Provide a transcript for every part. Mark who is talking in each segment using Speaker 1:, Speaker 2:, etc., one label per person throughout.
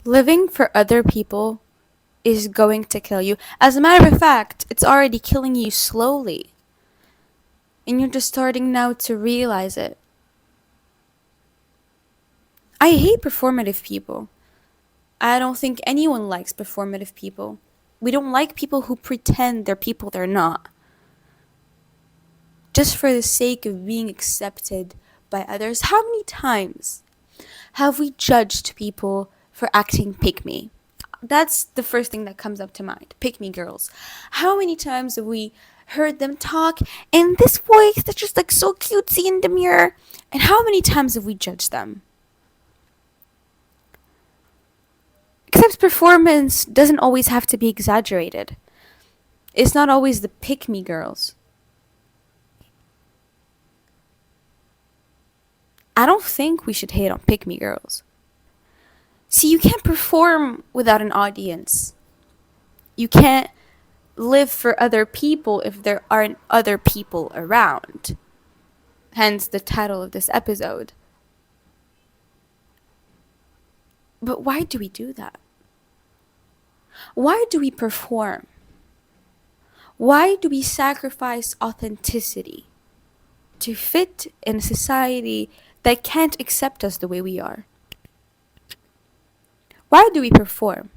Speaker 1: Living for other people is going to kill you. As a matter of fact, it's already killing you slowly. And you're just starting now to realize it. I hate performative people. I don't think anyone likes performative people. We don't like people who pretend they're people they're not. Just for the sake of being accepted by others. How many times have we judged people for acting pick me? That's the first thing that comes up to mind. Pick me girls. How many times have we heard them talk in this voice that's just like so cutesy and demure? And how many times have we judged them? Except performance doesn't always have to be exaggerated. It's not always the pick me girls. I don't think we should hate on pick me girls. See, you can't perform without an audience. You can't live for other people if there aren't other people around. Hence the title of this episode. But why do we do that? Why do we perform? Why do we sacrifice authenticity to fit in a society that can't accept us the way we are? Why do we perform?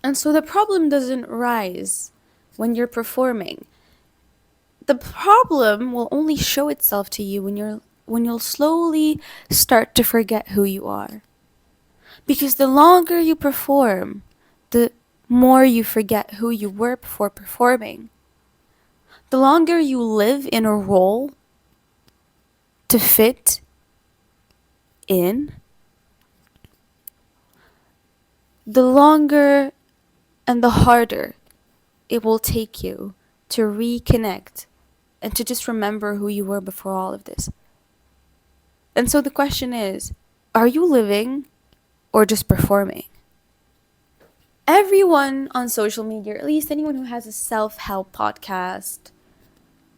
Speaker 1: And so the problem doesn't rise when you're performing. The problem will only show itself to you when you'll slowly start to forget who you are. Because the longer you perform, the more you forget who you were before performing. The longer you live in a role to fit in, the longer and the harder it will take you to reconnect and to just remember who you were before all of this. And so the question is, are you living or just performing? Everyone on social media, or at least anyone who has a self-help podcast,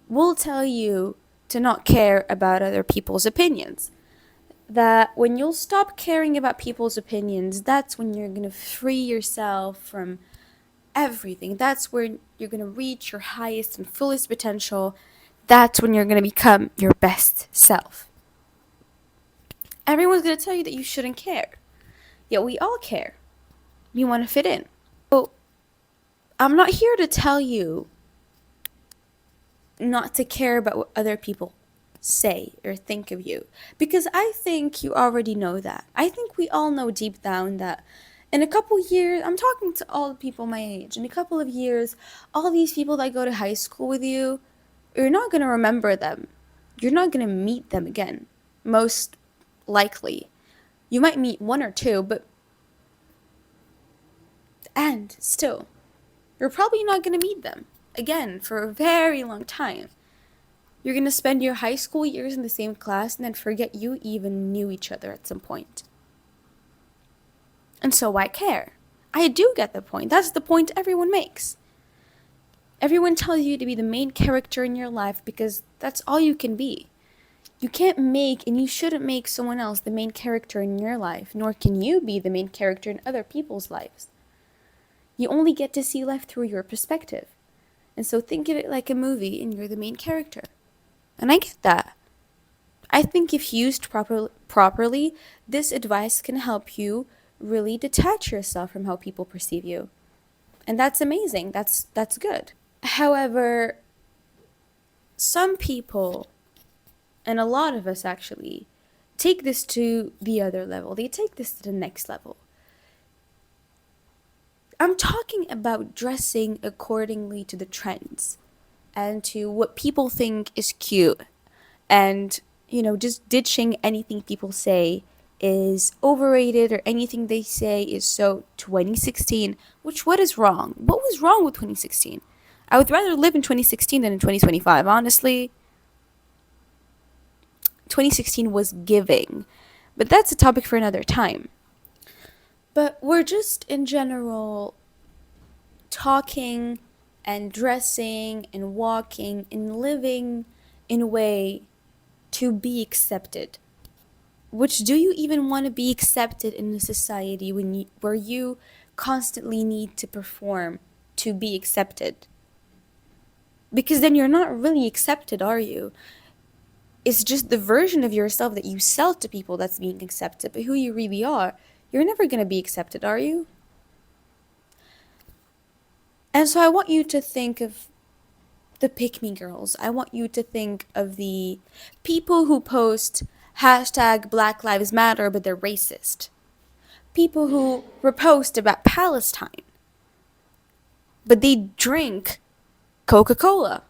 Speaker 1: will tell you to not care about other people's opinions. That when you'll stop caring about people's opinions, that's when you're going to free yourself from everything. That's where you're going to reach your highest and fullest potential. That's when you're going to become your best self. Everyone's going to tell you that you shouldn't care. Yet we all care. We want to fit in. So I'm not here to tell you not to care about what other people say or think of you, because I think you already know that. I think we all know deep down that in a couple years, I'm talking to all the people my age, in a couple of years, all these people that go to high school with you, you're not going to remember them. You're not going to meet them again, most likely. You might meet one or two, but and still, you're probably not going to meet them again for a very long time. You're going to spend your high school years in the same class and then forget you even knew each other at some point. And so why care? I do get the point. That's the point everyone makes. Everyone tells you to be the main character in your life because that's all you can be. You can't make and you shouldn't make someone else the main character in your life, nor can you be the main character in other people's lives. You only get to see life through your perspective. And so think of it like a movie and you're the main character. And I get that. I think if used properly, this advice can help you really detach yourself from how people perceive you. And that's amazing. That's good. However, some people, and a lot of us actually, take this to the other level. They take this to the next level. I'm talking about dressing accordingly to the trends and to what people think is cute, and just ditching anything people say is overrated or anything they say is so 2016, what is wrong? What was wrong with 2016? I would rather live in 2016 than in 2025, honestly. 2016 was giving, but that's a topic for another time. But we're just in general talking and dressing and walking and living in a way to be accepted. Which, do you even want to be accepted in a society where you constantly need to perform to be accepted? Because then you're not really accepted, are you? It's just the version of yourself that you sell to people that's being accepted, but who you really are, you're never going to be accepted, are you? And so I want you to think of the pick me girls. I want you to think of the people who post hashtag Black Lives Matter, but they're racist. People who repost about Palestine, but they drink Coca-Cola.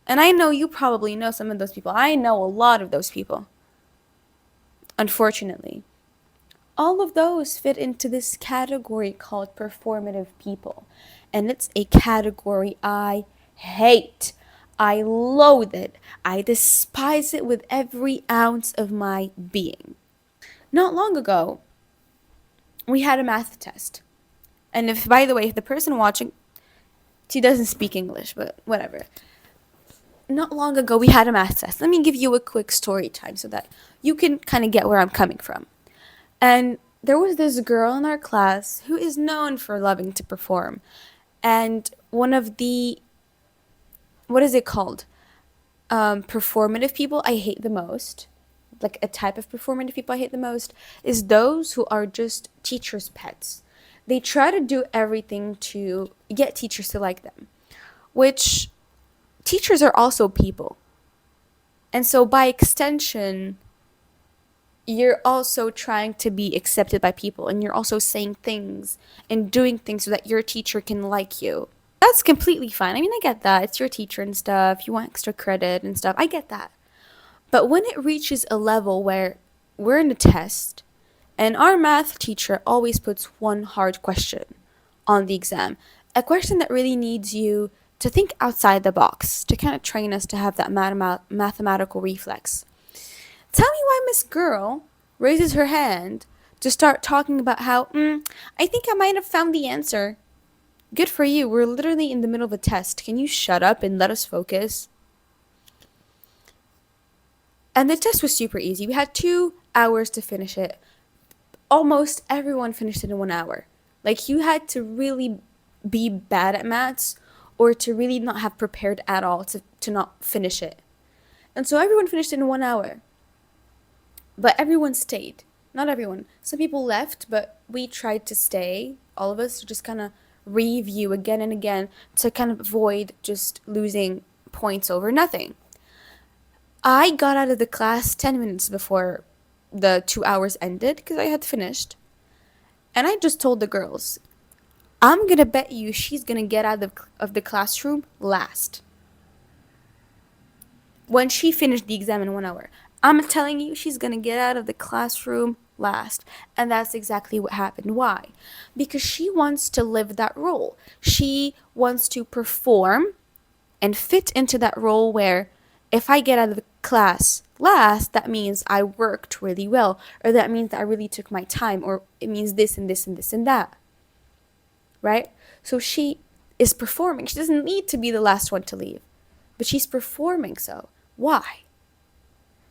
Speaker 1: And I know you probably know some of those people. I know a lot of those people, unfortunately. All of those fit into this category called performative people. And it's a category I hate. I loathe it. I despise it with every ounce of my being. Not long ago, we had a math test. And if, by the way, if the person watching, she doesn't speak English, but whatever. Not long ago, we had a math test. Let me give you a quick story time so that you can kind of get where I'm coming from. And there was this girl in our class who is known for loving to perform. And one of the, what is it called? Performative people I hate the most, like a type of performative people I hate the most, is those who are just teachers' pets. They try to do everything to get teachers to like them, which teachers are also people. And so by extension, you're also trying to be accepted by people, and you're also saying things and doing things so that your teacher can like you. That's completely fine. I mean, I get that. It's your teacher and stuff. You want extra credit and stuff. I get that. But when it reaches a level where we're in a test and our math teacher always puts one hard question on the exam, a question that really needs you to think outside the box, to kind of train us to have that mathematical reflex. Tell me why Miss Girl raises her hand to start talking about how, I think I might have found the answer. Good for you. We're literally in the middle of a test. Can you shut up and let us focus? And the test was super easy. We had 2 hours to finish it. Almost everyone finished it in 1 hour. Like, you had to really be bad at maths or to really not have prepared at all to not finish it. And so everyone finished it in 1 hour. But everyone stayed. Not everyone. Some people left, but we tried to stay, all of us, to just kind of review again and again to kind of avoid just losing points over nothing. I got out of the class 10 minutes before the 2 hours ended because I had finished. And I just told the girls, I'm going to bet you she's going to get out of the classroom last. When she finished the exam in 1 hour, I'm telling you she's going to get out of the classroom last. And that's exactly what happened. Why? Because she wants to live that role. She wants to perform and fit into that role where if I get out of the class last, that means I worked really well, or that means that I really took my time, or it means this and this and this and that. Right? So she is performing. She doesn't need to be the last one to leave, but she's performing so. Why?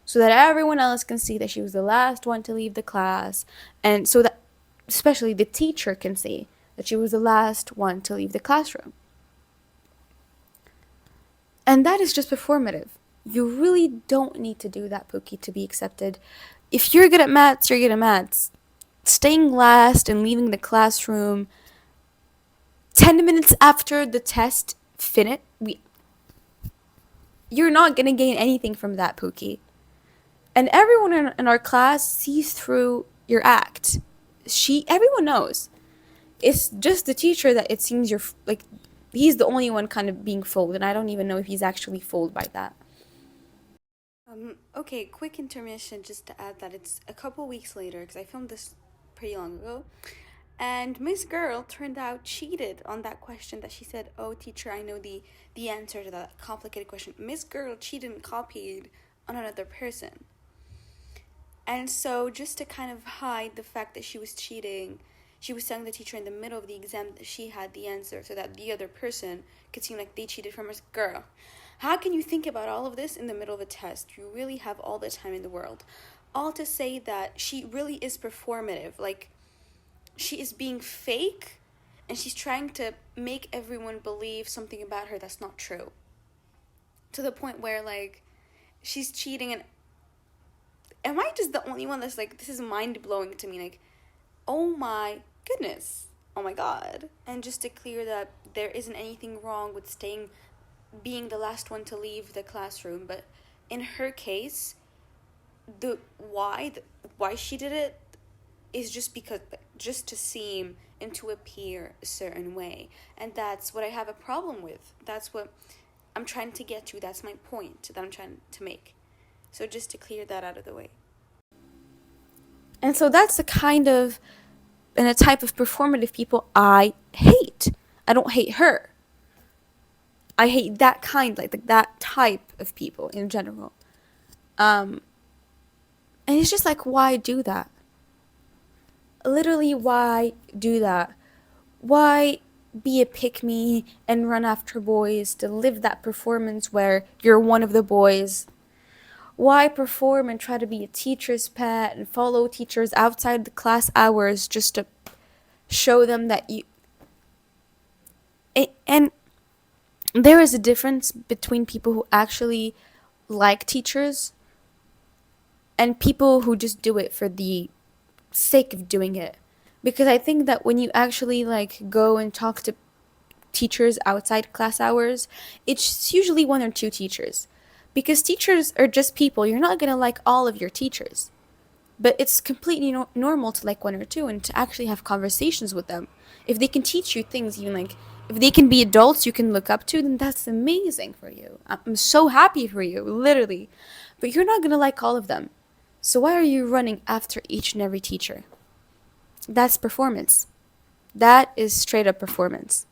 Speaker 1: So that everyone else can see that she was the last one to leave the class, and so that especially the teacher can see that she was the last one to leave the classroom. And that is just performative. You really don't need to do that, Pookie, to be accepted. If you're good at maths, you're good at maths. Staying last and leaving the classroom 10 minutes after the test you're not going to gain anything from that, Pookie. And everyone in our class sees through your act. Everyone knows. It's just the teacher that it seems he's the only one kind of being fooled, and I don't even know if he's actually fooled by that. Okay, quick intermission just to add that it's a couple weeks later, because I filmed this pretty long ago, and Miss Girl turned out cheated on that question that she said, oh, teacher, I know the answer to that complicated question. Miss Girl cheated and copied on another person. And so just to kind of hide the fact that she was cheating, she was telling the teacher in the middle of the exam that she had the answer so that the other person could seem like they cheated from Miss Girl. How can you think about all of this in the middle of a test? You really have all the time in the world. All to say that she really is performative. Like, she is being fake and she's trying to make everyone believe something about her that's not true. To the point where, like, she's cheating. And am I just the only one that's like, this is mind blowing to me? Like, oh my goodness. Oh my god. And just to clear that there isn't anything wrong with being the last one to leave the classroom, but in her case, the why she did it is just to seem and to appear a certain way. And that's what I have a problem with. That's what I'm trying to get to. That's my point that I'm trying to make. So just to clear that out of the way. And so that's the kind of and a type of performative people I hate. I don't hate her. I hate that kind, like that type of people in general. And it's just like, why do that? Literally, why do that? Why be a pick me and run after boys to live that performance where you're one of the boys? Why perform and try to be a teacher's pet and follow teachers outside the class hours just to show them that you... And there is a difference between people who actually like teachers and people who just do it for the sake of doing it. Because I think that when you actually like go and talk to teachers outside class hours, it's usually one or two teachers. Because teachers are just people. You're not going to like all of your teachers. But it's completely normal to like one or two and to actually have conversations with them. If they can teach you things, even like, if they can be adults you can look up to, then that's amazing for you. I'm so happy for you, literally. But you're not going to like all of them. So why are you running after each and every teacher? That's performance. That is straight up performance.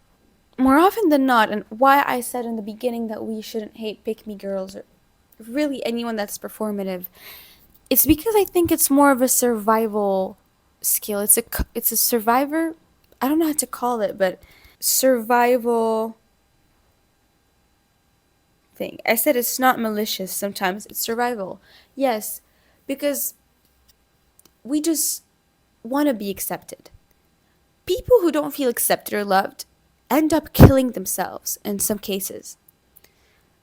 Speaker 1: More often than not, and why I said in the beginning that we shouldn't hate pick-me girls or really anyone that's performative, it's because I think it's more of a survival skill. It's a survivor, I don't know how to call it, but survival thing. I said it's not malicious sometimes, it's survival. Yes, because we just want to be accepted. People who don't feel accepted or loved end up killing themselves in some cases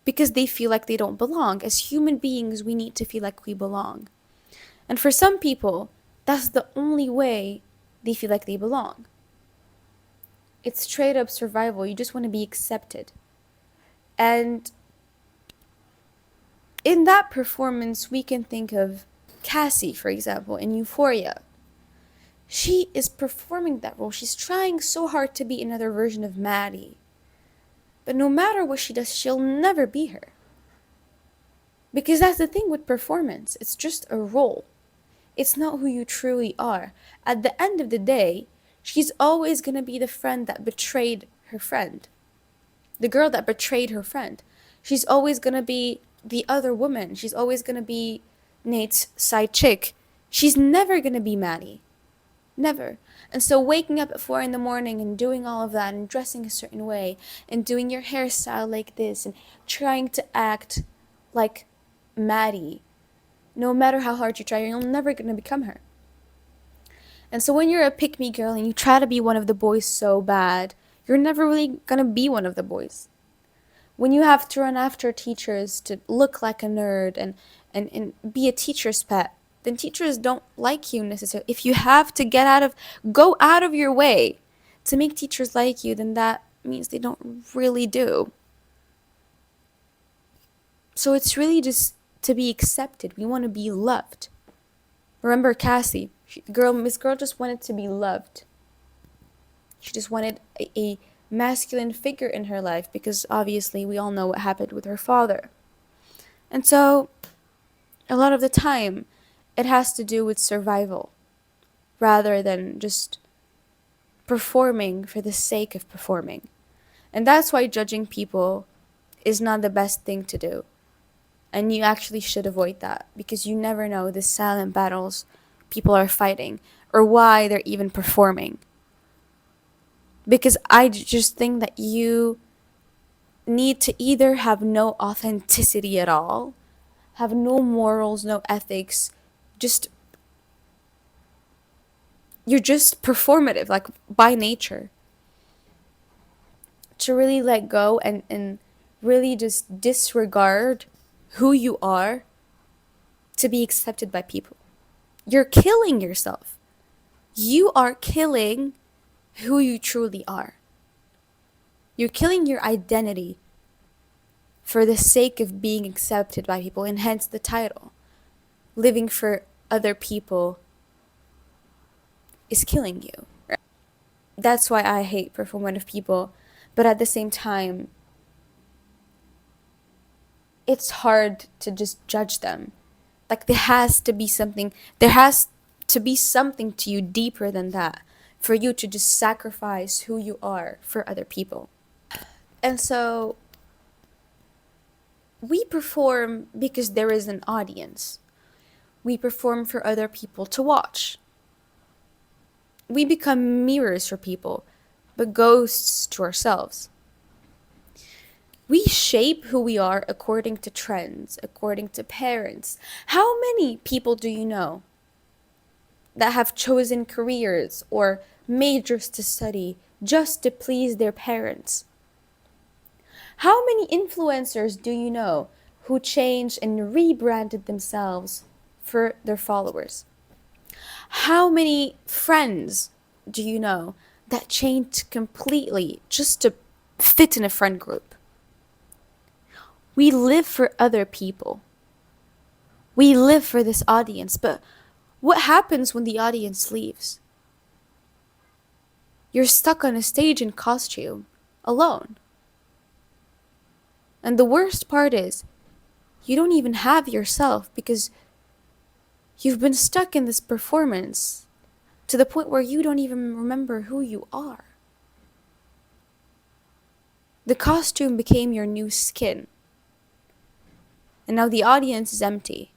Speaker 1: because they feel like they don't belong. As human beings, we need to feel like we belong. And for some people, that's the only way they feel like they belong. It's straight up survival. You just want to be accepted. And in that performance, we can think of Cassie, for example, in Euphoria. She is performing that role. She's trying so hard to be another version of Maddie. But no matter what she does, she'll never be her. Because that's the thing with performance. It's just a role. It's not who you truly are. At the end of the day, she's always going to be the friend that betrayed her friend. The girl that betrayed her friend. She's always going to be the other woman. She's always going to be Nate's side chick. She's never going to be Maddie. Never. And so waking up at 4 a.m. and doing all of that and dressing a certain way and doing your hairstyle like this and trying to act like Maddie, no matter how hard you try, you're never going to become her. And so when you're a pick-me girl and you try to be one of the boys so bad, you're never really going to be one of the boys. When you have to run after teachers to look like a nerd and be a teacher's pet, then teachers don't like you necessarily. If you have to go out of your way to make teachers like you, then that means they don't really do. So it's really just to be accepted. We want to be loved. Remember Cassie, Miss Girl just wanted to be loved. She just wanted a masculine figure in her life because obviously we all know what happened with her father. And so a lot of the time, it has to do with survival rather than just performing for the sake of performing. And that's why judging people is not the best thing to do. And you actually should avoid that because you never know the silent battles people are fighting or why they're even performing. Because I just think that you need to either have no authenticity at all, have no morals, no ethics, just you're just performative, like by nature. To really let go and really just disregard who you are to be accepted by people. You're killing yourself. You are killing who you truly are. You're killing your identity for the sake of being accepted by people, and hence the title. Living for other people is killing you. That's why I hate performative people, but at the same time, it's hard to just judge them. Like there has to be something to you deeper than that for you to just sacrifice who you are for other people. And so we perform because there is an audience. We perform for other people to watch. We become mirrors for people, but ghosts to ourselves. We shape who we are according to trends, according to parents. How many people do you know that have chosen careers or majors to study just to please their parents? How many influencers do you know who changed and rebranded themselves for their followers? How many friends do you know that changed completely just to fit in a friend group? We live for other people. We live for this audience, but what happens when the audience leaves? You're stuck on a stage in costume, alone. And the worst part is, you don't even have yourself because you've been stuck in this performance to the point where you don't even remember who you are. The costume became your new skin. And now the audience is empty.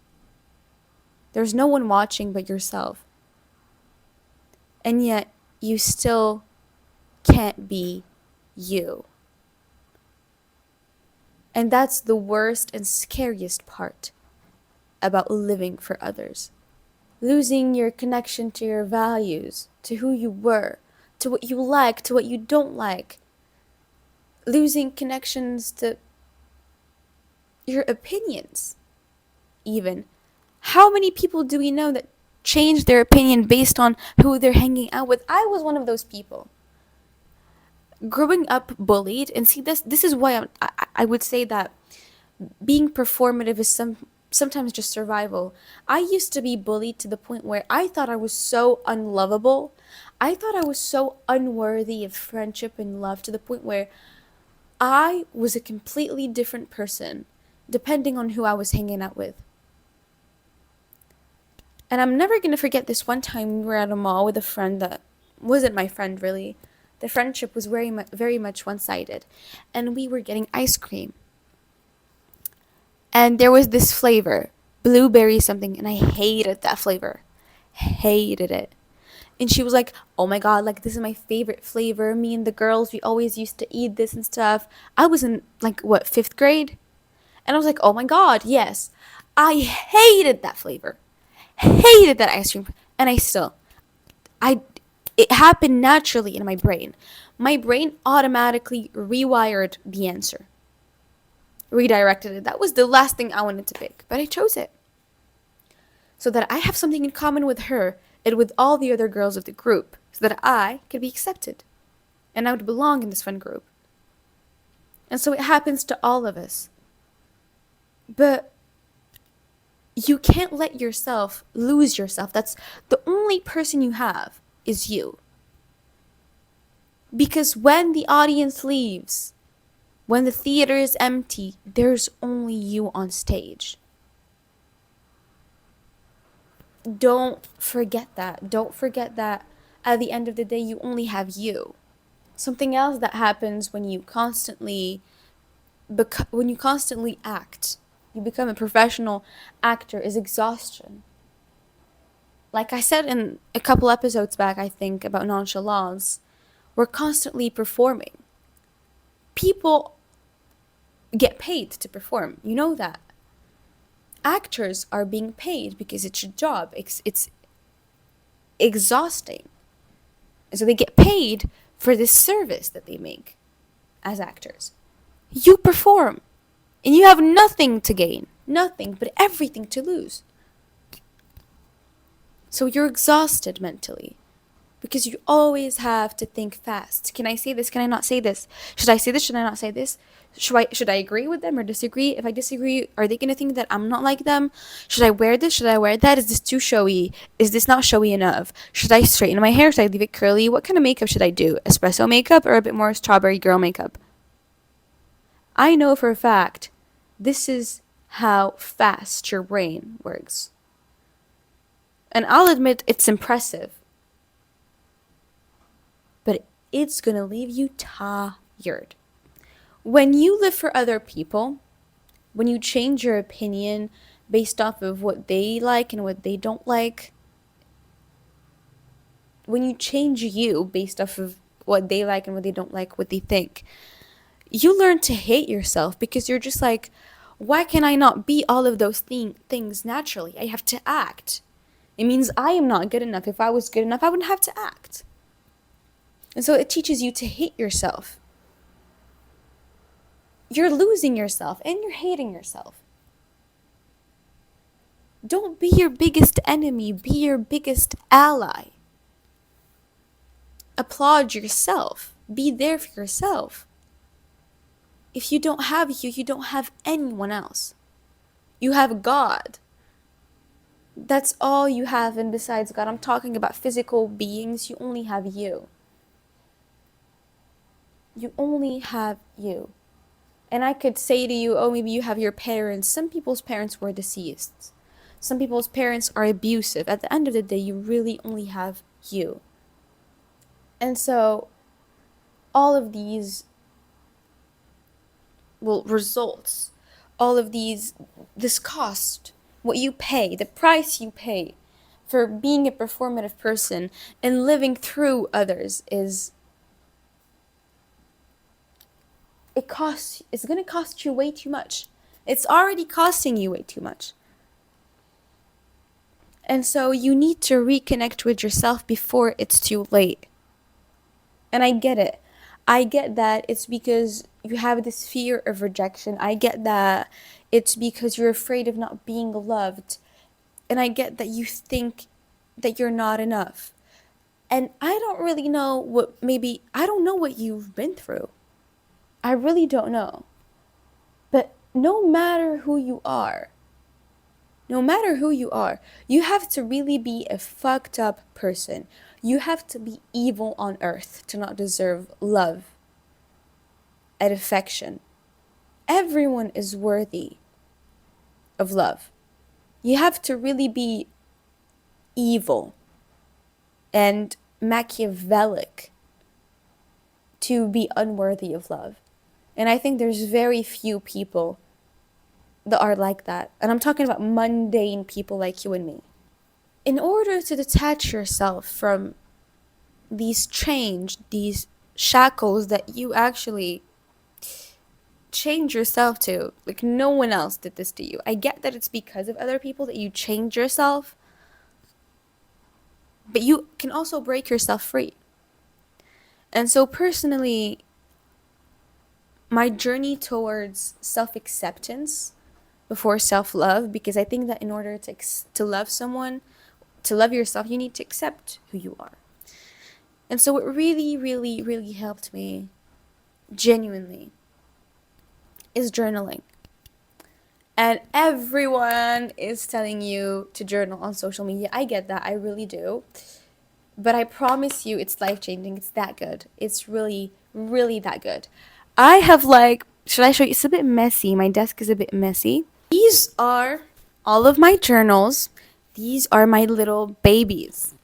Speaker 1: There's no one watching but yourself. And yet, you still can't be you. And that's the worst and scariest part about living for others. Losing your connection to your values, to who you were, to what you like, to what you don't like. Losing connections to your opinions, even. How many people do we know that change their opinion based on who they're hanging out with? I was one of those people. Growing up bullied, and see this is why I would say that being performative is sometimes just survival. I used to be bullied to the point where I thought I was so unlovable. I thought I was so unworthy of friendship and love to the point where I was a completely different person depending on who I was hanging out with. And I'm never going to forget this one time we were at a mall with a friend that wasn't my friend really. The friendship was very much one-sided. And we were getting ice cream. And there was this flavor, blueberry something, and I hated that flavor. Hated it. And she was like, "Oh my god, like this is my favorite flavor. Me and the girls, we always used to eat this and stuff." I was in like what, 5th grade? And I was like, "Oh my god, yes." I hated that flavor. Hated that ice cream. And I it happened naturally in my brain. My brain automatically rewired the answer. Redirected it. That was the last thing I wanted to pick, but I chose it. So that I have something in common with her and with all the other girls of the group, so that I could be accepted. And I would belong in this fun group. And so it happens to all of us. But you can't let yourself lose yourself. That's the only person you have is you. Because when the audience leaves, when the theater is empty, there's only you on stage. Don't forget that. Don't forget that at the end of the day, you only have you. Something else that happens when you constantly act, you become a professional actor, is exhaustion. Like I said in a couple episodes back, I think, about nonchalance, we're constantly performing. People get paid to perform. You know that. Actors are being paid because it's a job. It's exhausting. And so they get paid for this service that they make as actors. You perform and you have nothing to gain, nothing, but everything to lose. So you're exhausted mentally because you always have to think fast. Can I say this? Can I not say this? Should I say this? Should I not say this? Should I agree with them or disagree? If I disagree, are they going to think that I'm not like them? Should I wear this? Should I wear that? Is this too showy? Is this not showy enough? Should I straighten my hair? Should I leave it curly? What kind of makeup should I do? Espresso makeup or a bit more strawberry girl makeup? I know for a fact this is how fast your brain works. And I'll admit it's impressive, but it's going to leave you tired. When you live for other people, when you change your opinion based off of what they like and what they don't like, when you change you based off of what they like and what they don't like, what they think, you learn to hate yourself because you're just like, why can I not be all of those things naturally? I have to act. It means I am not good enough. If I was good enough, I wouldn't have to act. And so it teaches you to hate yourself. You're losing yourself and you're hating yourself. Don't be your biggest enemy. Be your biggest ally. Applaud yourself. Be there for yourself. If you don't have you, you don't have anyone else. You have God. That's all you have, and besides God, I'm talking about physical beings, you only have you. You only have you. And I could say to you, oh, maybe you have your parents. Some people's parents were deceased. Some people's parents are abusive. At the end of the day, you really only have you. And so, all of these results, all of this cost, what you pay, the price you pay for being a performative person and living through others it's going to cost you way too much. It's already costing you way too much. And so you need to reconnect with yourself before it's too late. And I get it. I get that it's because you have this fear of rejection. I get that it's because you're afraid of not being loved. And I get that you think that you're not enough. And I don't really know I don't know what you've been through. I really don't know. But no matter who you are, you have to really be a fucked up person. You have to be evil on earth to not deserve love and affection. Everyone is worthy of love. You have to really be evil and Machiavellic to be unworthy of love. And I think there's very few people that are like that. And I'm talking about mundane people like you and me. In order to detach yourself from these shackles that you actually change yourself to, like no one else did this to you. I get that it's because of other people that you change yourself, but you can also break yourself free. And so personally, my journey towards self-acceptance before self-love, because I think that in order to love someone, to love yourself, you need to accept who you are. And so what really, really, really helped me, genuinely, is journaling. And everyone is telling you to journal on social media. I get that, I really do. But I promise you, it's life-changing. It's that good. It's really, really that good. I have should I show you? It's a bit messy. My desk is a bit messy. These are all of my journals. These are my little babies.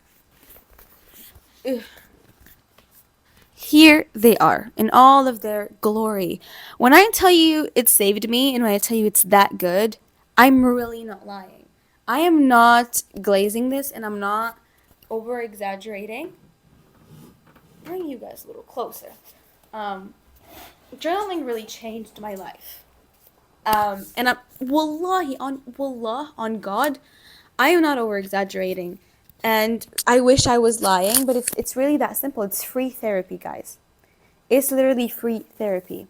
Speaker 1: Ugh. Here they are in all of their glory. When I tell you it saved me and when I tell you it's that good, I'm really not lying. I am not glazing this and I'm not over exaggerating. Bring you guys a little closer. Journaling really changed my life. And I'm wallah on God, I am not over exaggerating. And I wish I was lying, but it's really that simple. It's free therapy, guys. It's literally free therapy.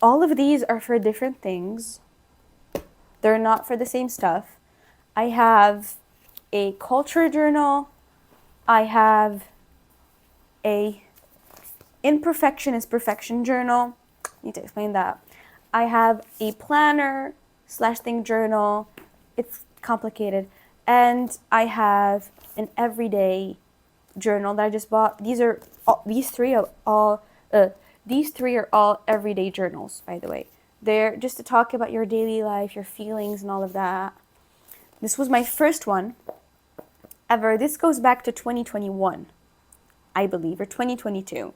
Speaker 1: All of these are for different things. They're not for the same stuff. I have a culture journal. I have a imperfection is perfection journal. Need to explain that. I have a planner slash thing journal. It's complicated. And I have an everyday journal that I just bought. These three are all everyday journals, by the way. They're just to talk about your daily life, your feelings, and all of that. This was my first one ever. This goes back to 2021, I believe, or 2022.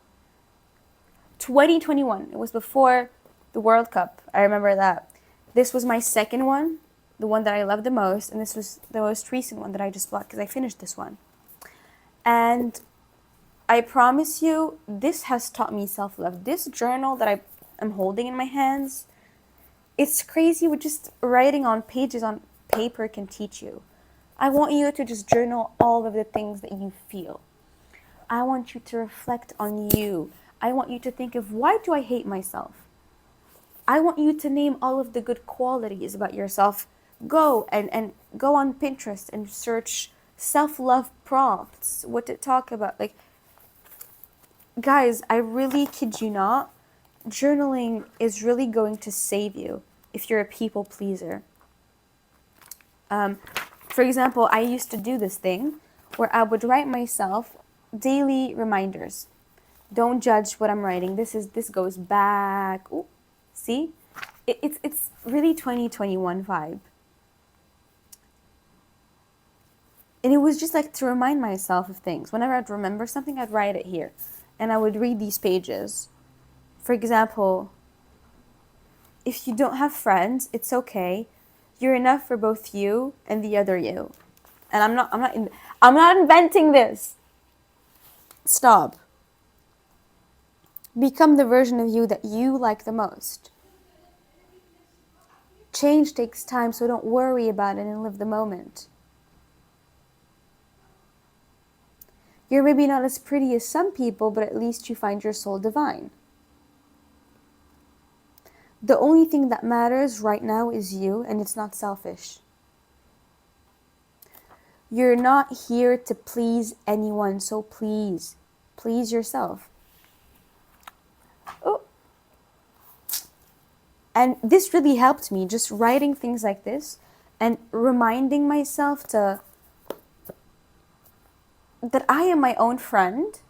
Speaker 1: 2021. It was before the World Cup. I remember that. This was my second one, the one that I loved the most, and this was the most recent one that I just bought because I finished this one. And I promise you, this has taught me self-love. This journal that I am holding in my hands, it's crazy what just writing on pages on paper can teach you. I want you to just journal all of the things that you feel. I want you to reflect on you. I want you to think of, why do I hate myself? I want you to name all of the good qualities about yourself. Go and go on Pinterest and search self-love prompts, what to talk about. Like, guys, I really kid you not, journaling is really going to save you if you're a people pleaser. For example, I used to do this thing where I would write myself daily reminders. Don't judge what I'm writing. This goes back. Ooh, see? It's really 2021 vibe. And it was just like to remind myself of things. Whenever I'd remember something, I'd write it here. And I would read these pages. For example, if you don't have friends, it's okay. You're enough for both you and the other you. And I'm not inventing this. Stop. Become the version of you that you like the most. Change takes time, so don't worry about it and live the moment. You're maybe not as pretty as some people, but at least you find your soul divine. The only thing that matters right now is you, and it's not selfish. You're not here to please anyone, so please yourself. Oh. And this really helped me, just writing things like this and reminding myself that I am my own friend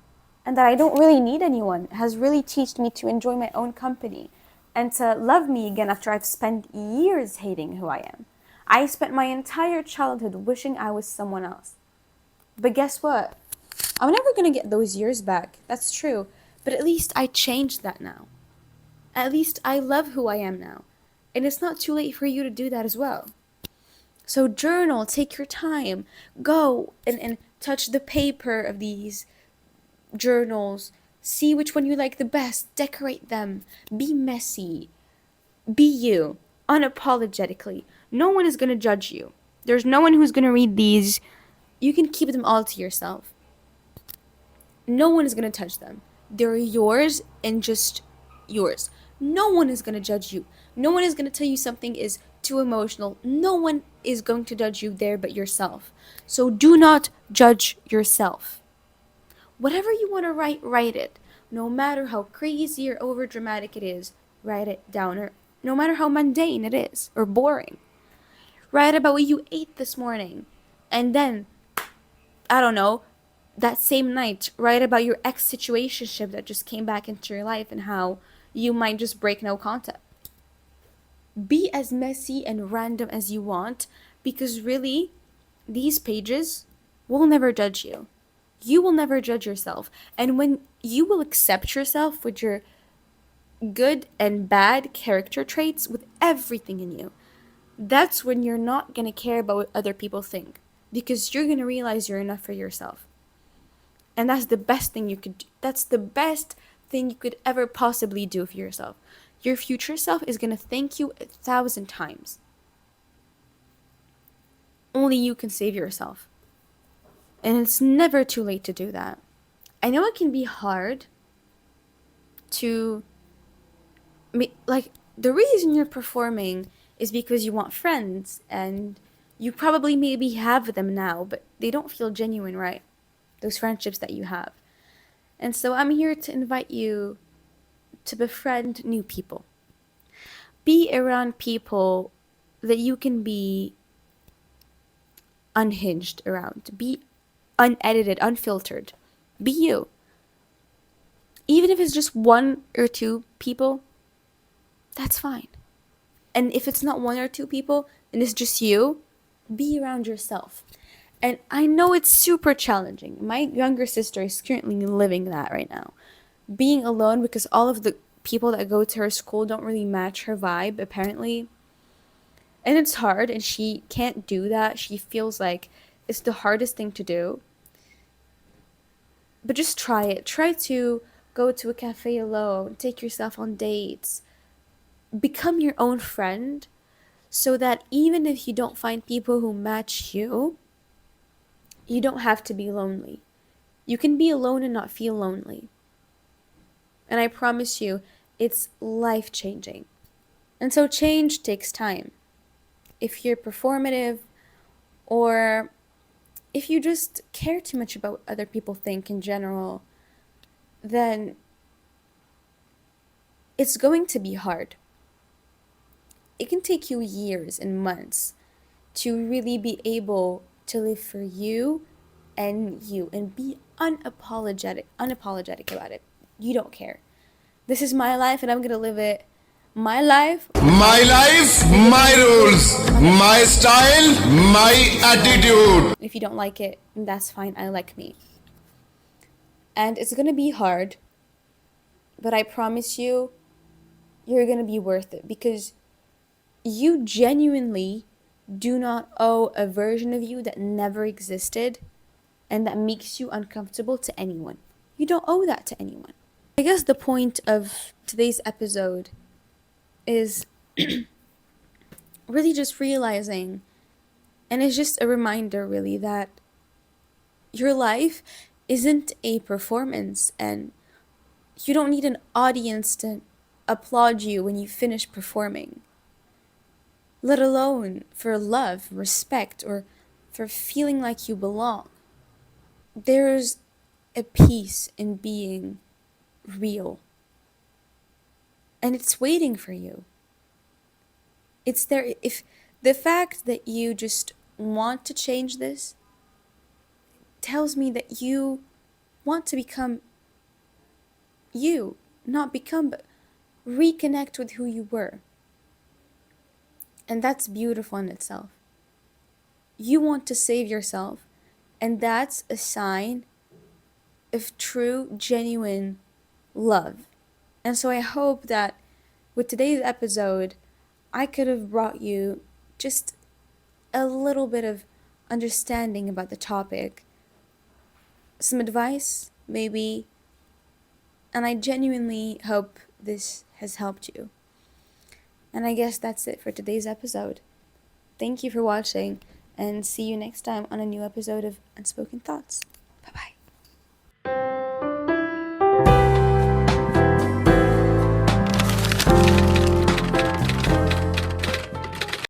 Speaker 1: and that I don't really need anyone has really taught me to enjoy my own company and to love me again after I've spent years hating who I am. I spent my entire childhood wishing I was someone else. But guess what? I'm never going to get those years back. That's true. But at least I changed that now. At least I love who I am now. And it's not too late for you to do that as well. So journal, take your time. Go and touch the paper of these journals. See which one you like the best. Decorate them. Be messy. Be you. Unapologetically. No one is going to judge you. There's no one who's going to read these. You can keep them all to yourself. No one is going to touch them. They're yours and just yours. No one is going to judge you. No one is going to tell you something is too emotional. No one is going to judge you there but yourself. So do not judge yourself. Whatever you want to write, write it. No matter how crazy or overdramatic it is, write it down. Or no matter how mundane it is or boring. Write about what you ate this morning. And then, I don't know, that same night, write about your ex-situationship that just came back into your life and how you might just break no contact. Be as messy and random as you want, because really, these pages will never judge you. You will never judge yourself. And when you will accept yourself with your good and bad character traits, with everything in you, that's when you're not going to care about what other people think, because you're going to realize you're enough for yourself. And that's the best thing you could do. That's the best thing you could ever possibly do for yourself. your future self is going to thank you 1,000 times. Only you can save yourself. And it's never too late to do that. I know it can be hard to, like, the reason you're performing is because you want friends, and you probably maybe have them now, but they don't feel genuine, right? Those friendships that you have. And so I'm here to invite you to befriend new people. Be around people that you can be unhinged around. Be unedited, unfiltered. Be you. Even if it's just one or two people, that's fine. And if it's not one or two people and it's just you, be around yourself. And I know it's super challenging. My younger sister is currently living that right now. Being alone because all of the people that go to her school don't really match her vibe, apparently. And it's hard, and she can't do that. She feels like it's the hardest thing to do. But just try it. Try to go to a cafe alone, take yourself on dates, become your own friend, so that even if you don't find people who match you, you don't have to be lonely. You can be alone and not feel lonely. And I promise you, it's life-changing. And so change takes time. If you're performative, or if you just care too much about what other people think in general, then it's going to be hard. It can take you years and months to really be able to live for you and be unapologetic about it. You don't care. This is my life and I'm going to live it. My life,
Speaker 2: my rules, my style, my attitude.
Speaker 1: if you don't like it, that's fine. I like me. And it's going to be hard, but I promise you, you're going to be worth it, because you genuinely do not owe a version of you that never existed and that makes you uncomfortable to anyone. You don't owe that to anyone. I guess the point of today's episode is really just realizing, and it's just a reminder really, that your life isn't a performance, and you don't need an audience to applaud you when you finish performing, let alone for love, respect, or for feeling like you belong. There's a peace in being real, and it's waiting for you. It's there. If the fact that you just want to change this tells me that you want to become you, not become, but reconnect with who you were. And that's beautiful in itself. You want to save yourself, and that's a sign of true, genuine love. And so I hope that with today's episode, I could have brought you just a little bit of understanding about the topic, some advice, maybe, and I genuinely hope this has helped you. And I guess that's it for today's episode. Thank you for watching, and see you next time on a new episode of Unspoken Thoughts.